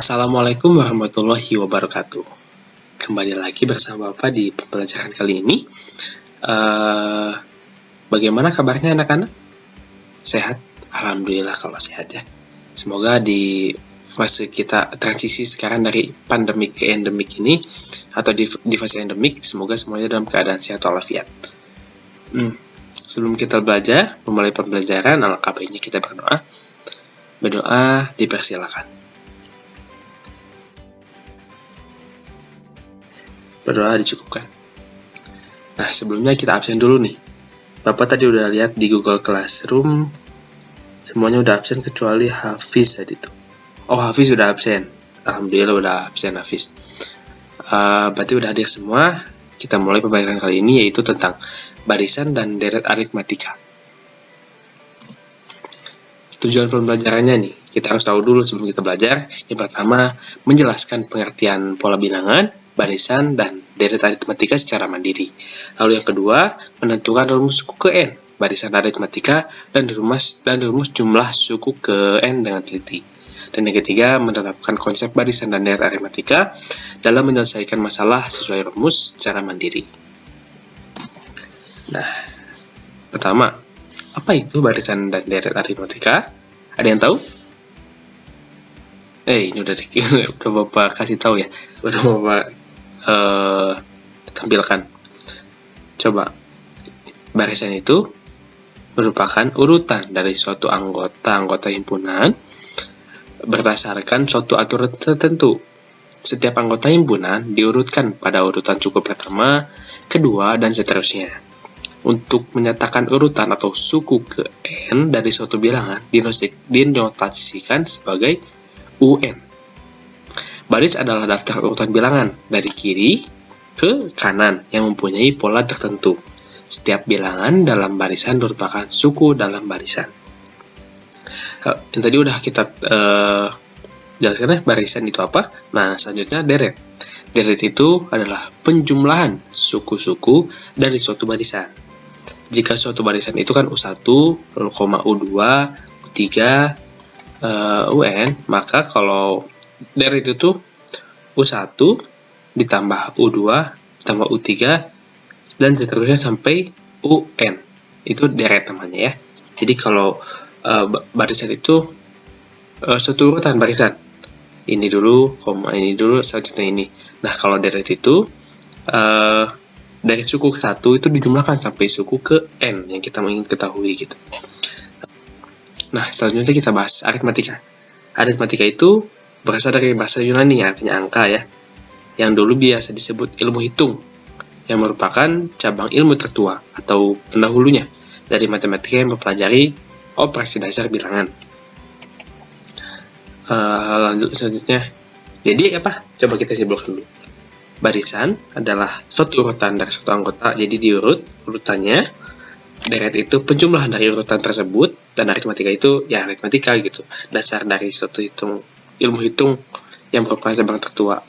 Assalamualaikum warahmatullahi wabarakatuh. Kembali lagi bersama Bapak di pembelajaran kali ini. Bagaimana kabarnya anak-anak? Sehat? Alhamdulillah kalau sehat ya. Semoga di fase kita transisi sekarang dari pandemik ke endemik ini, atau di fase endemik, semoga semuanya dalam keadaan sehat walafiat. Sebelum kita belajar, memulai pembelajaran, alangkah baiknya kita berdoa. Berdoa dipersilakan. Berdoa dicukupkan. Nah, sebelumnya kita absen dulu nih. Bapak tadi udah lihat di Google Classroom, semuanya udah absen kecuali Hafiz tadi tuh. Oh, Hafiz udah absen. Alhamdulillah udah absen Hafiz. Berarti udah hadir semua. Kita mulai pembelajaran kali ini, yaitu tentang barisan dan deret aritmatika. Tujuan pembelajarannya nih, kita harus tahu dulu sebelum kita belajar. Yang pertama, menjelaskan pengertian pola bilangan, barisan, dan deret aritmatika secara mandiri. Lalu yang kedua, menentukan rumus suku ke N, barisan aritmatika, dan rumus jumlah suku ke N dengan teliti. Dan yang ketiga, menerapkan konsep barisan dan deret aritmatika dalam menyelesaikan masalah sesuai rumus secara mandiri. Nah, pertama, apa itu barisan dan deret aritmatika? Ada yang tahu? Ini udah Bapak kasih tahu ya. Udah Bapak tampilkan. Coba. Barisan itu merupakan urutan dari suatu anggota himpunan berdasarkan suatu aturan tertentu. Setiap anggota himpunan diurutkan pada urutan suku pertama, kedua, dan seterusnya. Untuk menyatakan urutan atau suku ke N dari suatu bilangan dinotasikan sebagai UN. Baris adalah daftar urutan bilangan dari kiri ke kanan yang mempunyai pola tertentu. Setiap bilangan dalam barisan merupakan suku dalam barisan. Yang tadi udah kita jelaskan ya, barisan itu apa? Nah, selanjutnya deret. Deret itu adalah penjumlahan suku-suku dari suatu barisan. Jika suatu barisan itu kan U1, U2, U3, UN, maka kalau deret itu tuh U1 ditambah U2 ditambah U3 dan seterusnya sampai UN. Itu deret namanya ya. Jadi kalau barisan itu satu urutan barisan. Ini dulu, ini dulu, selanjutnya ini. Nah, kalau deret itu dari suku ke 1 itu dijumlahkan sampai suku ke N yang kita ingin ketahui gitu. Nah, selanjutnya kita bahas aritmatika. Aritmatika itu berasal dari bahasa Yunani, artinya angka ya, yang dulu biasa disebut ilmu hitung, yang merupakan cabang ilmu tertua atau pendahulunya dari matematika yang mempelajari operasi dasar bilangan. Lanjut selanjutnya. Jadi apa? Coba kita simpulkan dulu. Barisan adalah suatu urutan dari suatu anggota, jadi diurut urutannya. Deret itu penjumlahan dari urutan tersebut, dan aritmatika itu ya aritmatika gitu, dasar dari suatu ilmu hitung yang merupakan cabang tertua.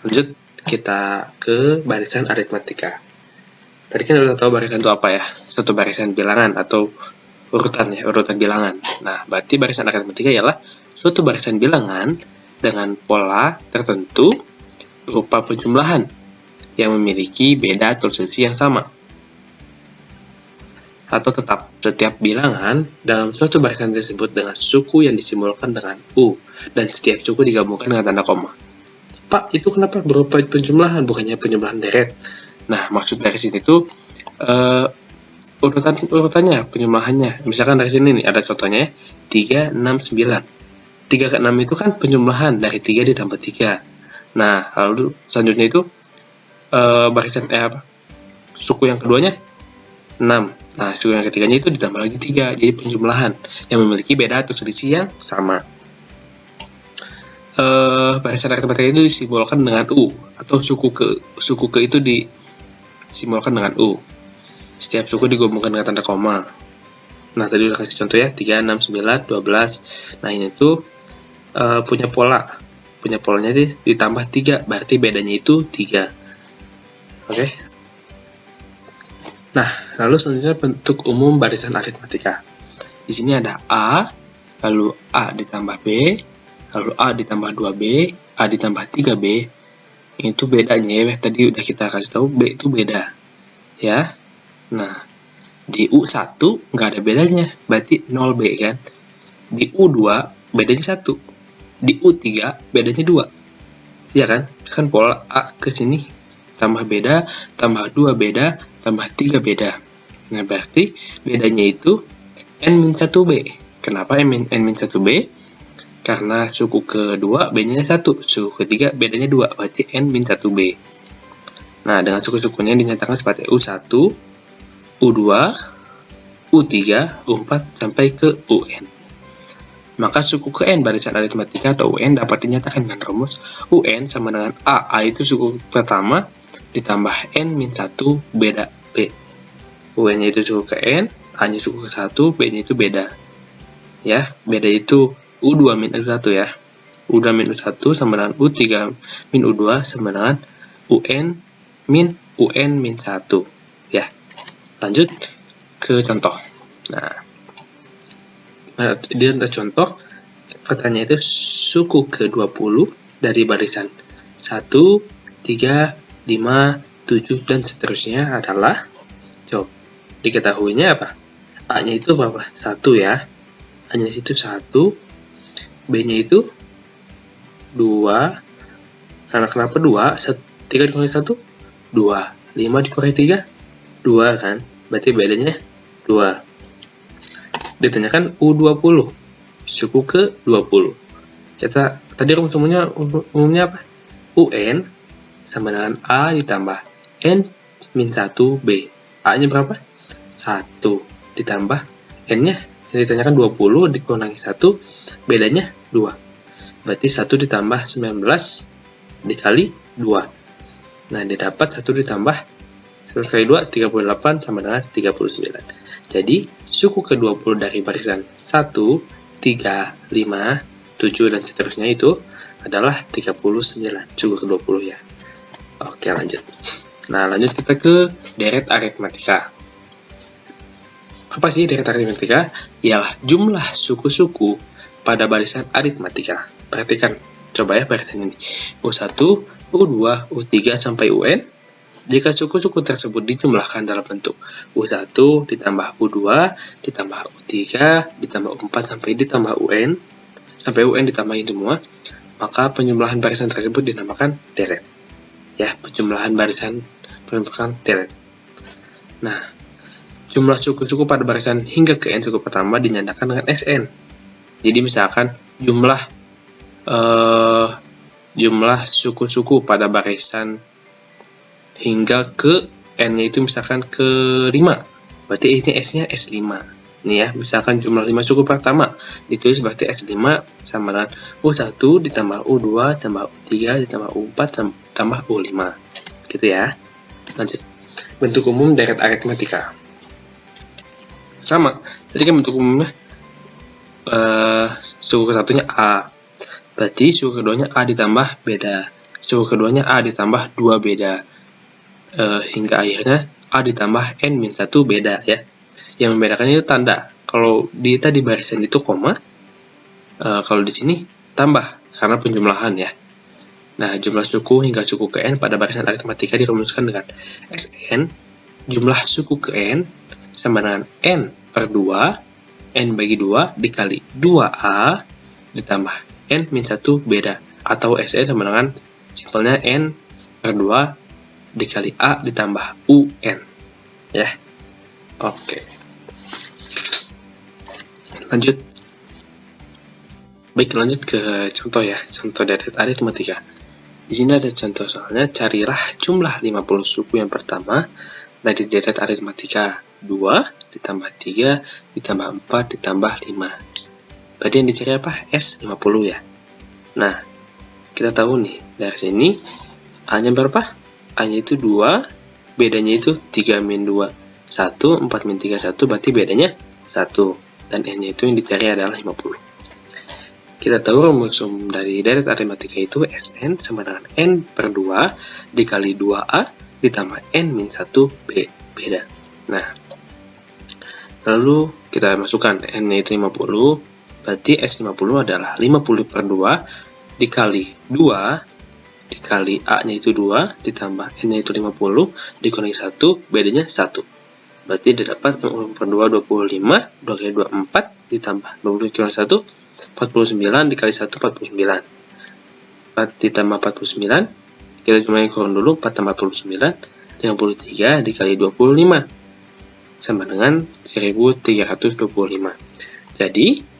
Lanjut kita ke barisan aritmatika. Tadi kan udah tahu barisan itu apa ya? Suatu barisan bilangan atau urutan ya, urutan bilangan. Nah, berarti barisan aritmatika ialah suatu barisan bilangan dengan pola tertentu berupa penjumlahan yang memiliki beda atau selisih yang sama. Atau tetap, setiap bilangan dalam suatu barisan tersebut dengan suku yang disimbolkan dengan U, dan setiap suku digabungkan dengan tanda koma. Pak, itu kenapa berupa penjumlahan, bukannya penjumlahan deret? Nah, maksud dari sini itu urutannya, penjumlahannya. Misalkan dari sini nih, ada contohnya 3, 6, 9. 3 ke 6 itu kan penjumlahan dari 3 ditambah 3. Nah, lalu selanjutnya itu barisan suku yang keduanya 6. Nah, suku yang ketiganya itu ditambah lagi 3, jadi penjumlahan yang memiliki beda atau selisih yang sama. Barisan aritmatika itu disimbolkan dengan U, atau suku ke itu disimbolkan dengan U. Setiap suku digabungkan dengan tanda koma. Nah, tadi udah kasih contoh ya, 3, 6, 9, 12. Nah, ini tuh punya polanya ditambah 3, berarti bedanya itu 3. Oke. Nah, lalu selanjutnya bentuk umum barisan aritmatika. Di sini ada A, lalu A ditambah B, Lalu A ditambah 2B, A ditambah 3B, itu bedanya ya, tadi udah kita kasih tahu B itu beda. Ya. Nah, di U1 nggak ada bedanya, berarti 0B kan. Di U2 bedanya 1. Di U3 bedanya 2. Ya kan? Kan pola A ke sini tambah beda, tambah 2 beda, tambah 3 beda. Nah, berarti bedanya itu N-1B. Kenapa N-1B? Karena suku kedua B-nya 1, suku ketiga bedanya 2, berarti N-1B. Nah, dengan suku-sukunya dinyatakan seperti U1, U2, U3, U4, sampai ke UN. Maka suku ke N barisan aritmatika atau UN dapat dinyatakan dengan rumus UN sama dengan A. A itu suku pertama ditambah N-1 beda B. UN-nya itu suku ke N, A-nya suku ke 1, B-nya itu beda. Ya, beda itu U2 min U1 ya. U2 min U1 sama dengan U3 min U2 sama dengan UN min UN min 1. Ya, lanjut ke contoh. Nah, dia ada contoh, pertanyaan itu suku ke-20 dari barisan 1, 3, 5, 7, dan seterusnya adalah, coba diketahuinya apa? A-nya itu berapa? 1 ya. A-nya itu 1, B-nya itu 2, karena kenapa 2? 3 dikurangi 1? 2. 5 dikurangi 3? 2 kan? Berarti bedanya 2. Ditanyakan U20, suku ke-20. Kita tadi rumus umumnya apa? UN sama dengan A ditambah N min 1B. A-nya berapa? 1 ditambah N-nya yang ditanyakan 20 dikurangi 1, bedanya 2. Berarti 1 ditambah 19 dikali 2. Nah, didapat 1 ditambah 1 kali 2, 38 sama dengan 39. Jadi, suku ke-20 dari barisan 1, 3, 5, 7, dan seterusnya itu adalah 39. Suku ke-20 ya. Oke, lanjut. Nah, lanjut kita ke deret aritmatika. Apa sih deret aritmatika? Ialah jumlah suku-suku pada barisan aritmatika. Perhatikan, coba ya barisan ini. U1, U2, U3, sampai UN. Jika suku-suku tersebut dijumlahkan dalam bentuk U1 ditambah U2 ditambah U3 ditambah U4 sampai ditambah UN, sampai UN ditambahin semua, maka penjumlahan barisan tersebut dinamakan deret. Ya, penjumlahan barisan dinamakan deret. Nah, jumlah suku-suku pada barisan hingga ke N suku pertama dinyatakan dengan SN. Jadi misalkan jumlah suku-suku pada barisan hingga ke N-nya itu misalkan ke 5, berarti ini S-nya S5. Nih ya, misalkan jumlah 5 suku pertama ditulis berarti S5 sama dengan U1 ditambah U2 ditambah U3 ditambah U4 ditambah U5. Gitu ya. Lanjut. Bentuk umum deret aritmatika. Sama, jadi kan bentuk umumnya suku ke-1-nya A. Berarti suku keduanya A ditambah beda. Suku keduanya A ditambah 2 beda. Hingga akhirnya A ditambah N-1 beda ya. Yang membedakan itu tanda. Kalau di tadi barisan itu koma, kalau di sini tambah karena penjumlahan ya. Nah, jumlah suku hingga suku ke N pada barisan aritmatika dirumuskan dengan SN, jumlah suku ke N sama dengan N per 2, N bagi 2 dikali 2A ditambah N-1 beda. Atau SN sama dengan simpelnya N per 2 dikali A ditambah UN. Ya. Oke. Lanjut. Baik, lanjut ke contoh ya. Contoh deret aritmatika. Di sini ada contoh soalnya, carilah jumlah 50 suku yang pertama dari deret aritmatika 2 ditambah 3 ditambah 4 ditambah 5. Berarti yang dicari apa? S50 ya. Nah, kita tahu nih, dari sini A-nya berapa? A-nya itu 2, bedanya itu 3 min 2, 1, 4 min 3, 1, berarti bedanya 1. Dan N-nya itu yang dicari adalah 50. Kita tahu rumus umum dari deret aritmatika itu SN sama dengan N per 2 dikali 2A ditambah N min 1B, beda. Nah, lalu kita masukkan N-nya itu 50, Berarti X50 adalah 50 per 2 dikali 2 dikali A-nya itu 2 ditambah N-nya itu 50 dikurangi 1, bedanya 1. Berarti didapat 50 per 2 25, 2 kali 2 4 ditambah 20 dikurangi 1 49 dikali 1 49. 4 ditambah 49, kita cuma kurang dulu, 4 tambah 49, 53 dikali 25 sama dengan 1325. Jadi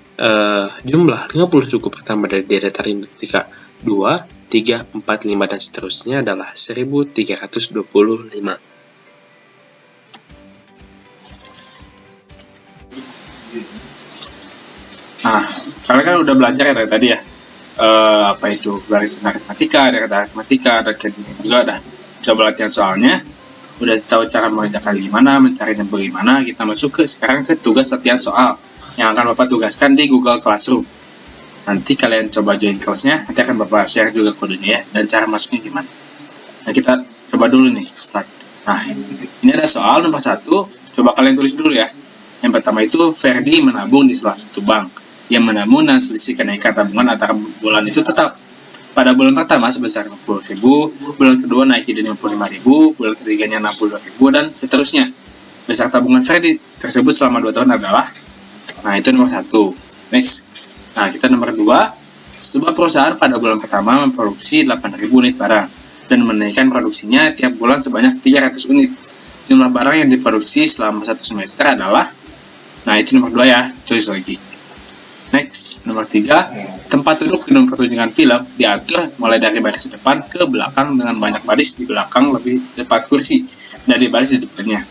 jumlah 50 suku pertama dari deret aritmatika 2, 3, 4, 5 dan seterusnya adalah 1325. Nah, kalian kan udah belajar ya dari tadi ya, apa itu barisan aritmatika, deret aritmatika, dan juga udah coba latihan soalnya, udah tahu cara mengerjakan gimana, mencarinya bagaimana. Kita masuk sekarang ke tugas latihan soal yang akan Bapak tugaskan di Google Classroom. Nanti kalian coba join kelasnya, nanti akan Bapak share juga kodenya ya, dan cara masuknya gimana. Nah, kita coba dulu nih, start. Nah, ini ada soal nomor 1, coba kalian tulis dulu ya. Yang pertama itu, Ferdi menabung di salah satu bank. Yang menabung dan selisih kenaikan tabungan antara bulan itu tetap. Pada bulan pertama sebesar 50.000, bulan kedua naik jadi 55.000, bulan ketiganya 62.000, dan seterusnya. Besar tabungan Ferdi tersebut selama 2 tahun adalah, nah itu nomor 1. Next. Nah, kita nomor 2. Sebuah perusahaan pada bulan pertama memproduksi 8.000 unit barang dan menaikkan produksinya tiap bulan sebanyak 300 unit. Jumlah barang yang diproduksi selama 1 semester adalah, nah itu nomor 2 ya, tulis lagi. Next, nomor 3. Tempat duduk gedung pertunjukan film diatur mulai dari baris depan ke belakang dengan banyak baris di belakang lebih depan kursi dari baris di depannya.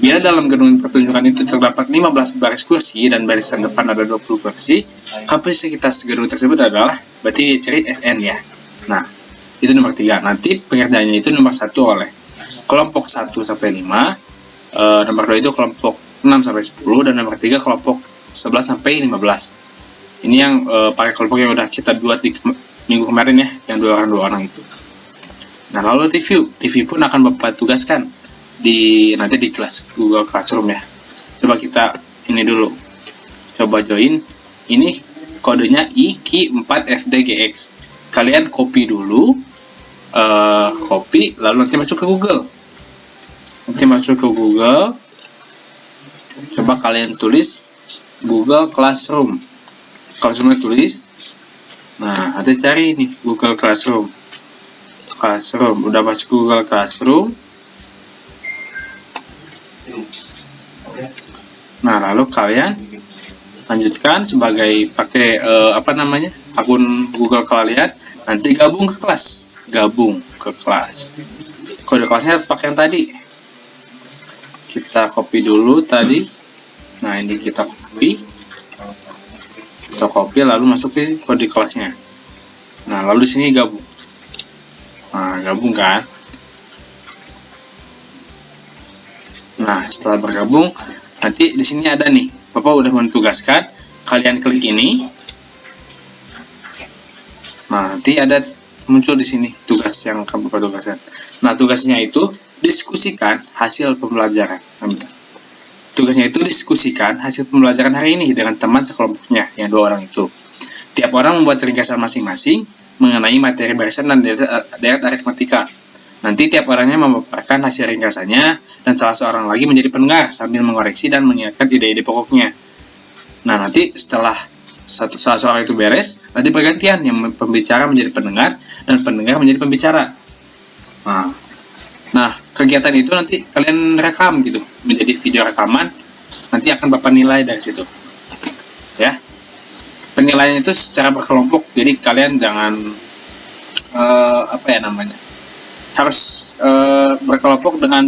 Bila dalam gedung pertunjukan itu terdapat 15 baris kursi dan barisan depan ada 20 kursi, kapasitas gedung tersebut adalah, berarti cari SN ya. Nah, itu nomor 3. Nanti pengerjaannya itu nomor 1 oleh kelompok 1 sampai 5, nomor 2 itu kelompok 6 sampai 10, dan nomor 3 kelompok 11 sampai 15. Ini yang pakai kelompok yang udah kita buat di minggu kemarin ya, yang 2 orang itu. Nah, lalu review pun akan Bapak tugaskan nanti di kelas Google Classroom ya. Coba kita ini dulu, coba join. Ini kodenya IQ4FDGX. Kalian copy dulu, copy, lalu nanti masuk ke Google. Coba kalian tulis Google Classroom. Kalau semua tulis, nah nanti cari nih Google Classroom. Udah masuk Google Classroom. Nah, lalu kalian lanjutkan sebagai pakai akun Google kalian. Nanti gabung ke kelas. Kode kelasnya pakai yang tadi. Kita copy dulu tadi. Nah, ini kita copy lalu masuk ke kode kelasnya. Nah, lalu di sini gabung. Nah, gabung kan. Nah, setelah bergabung, nanti di sini ada nih, Bapak udah menugaskan, kalian klik ini. Nah, nanti ada muncul di sini tugas yang akan Bapak tugaskan. Nah, tugasnya itu diskusikan hasil pembelajaran. Tugasnya itu diskusikan hasil pembelajaran hari ini dengan teman sekelompoknya, yang 2 orang itu. Tiap orang membuat ringkasan masing-masing mengenai materi barisan dan deret aritmatika. Nanti tiap orangnya memaparkan hasil ringkasannya, dan salah seorang lagi menjadi pendengar sambil mengoreksi dan mengingatkan ide-ide pokoknya. Nah, nanti setelah salah seorang itu beres, nanti pergantian yang pembicara menjadi pendengar dan pendengar menjadi pembicara. Nah, kegiatan itu nanti kalian rekam gitu, menjadi video rekaman, nanti akan Bapak nilai dari situ. Ya. Penilaian itu secara berkelompok, jadi kalian jangan harus berkelompok dengan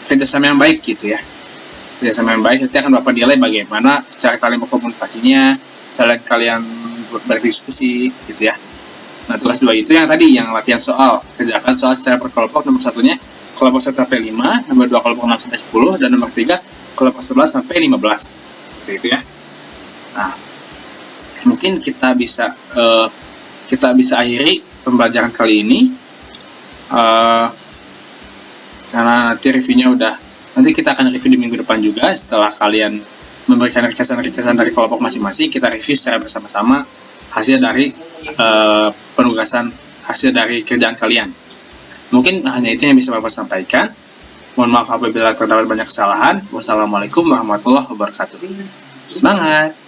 kerjasama yang baik gitu ya. Kerjasama yang baik nanti akan Bapak nilai bagaimana cara kalian berkomunikasinya, cara kalian berdiskusi gitu ya. Nah, tugas 2 itu yang tadi, yang latihan soal. Kerjakan soal secara berkelompok, nomor 1-nya kelompok 1 sampai 5, nomor 2 kelompok 6 sampai 10, dan nomor 3 kelompok 11 sampai 15. Seperti itu ya. Nah, mungkin kita bisa akhiri pembelajaran kali ini. Karena nanti reviewnya nanti kita akan review di minggu depan juga setelah kalian memberikan ringkasan-ringkasan dari kelompok masing-masing, kita review secara bersama-sama hasil dari penugasan, hasil dari kerjaan kalian. Mungkin hanya itu yang bisa Bapak sampaikan. Mohon maaf apabila terdapat banyak kesalahan. Wassalamualaikum warahmatullahi wabarakatuh. Semangat!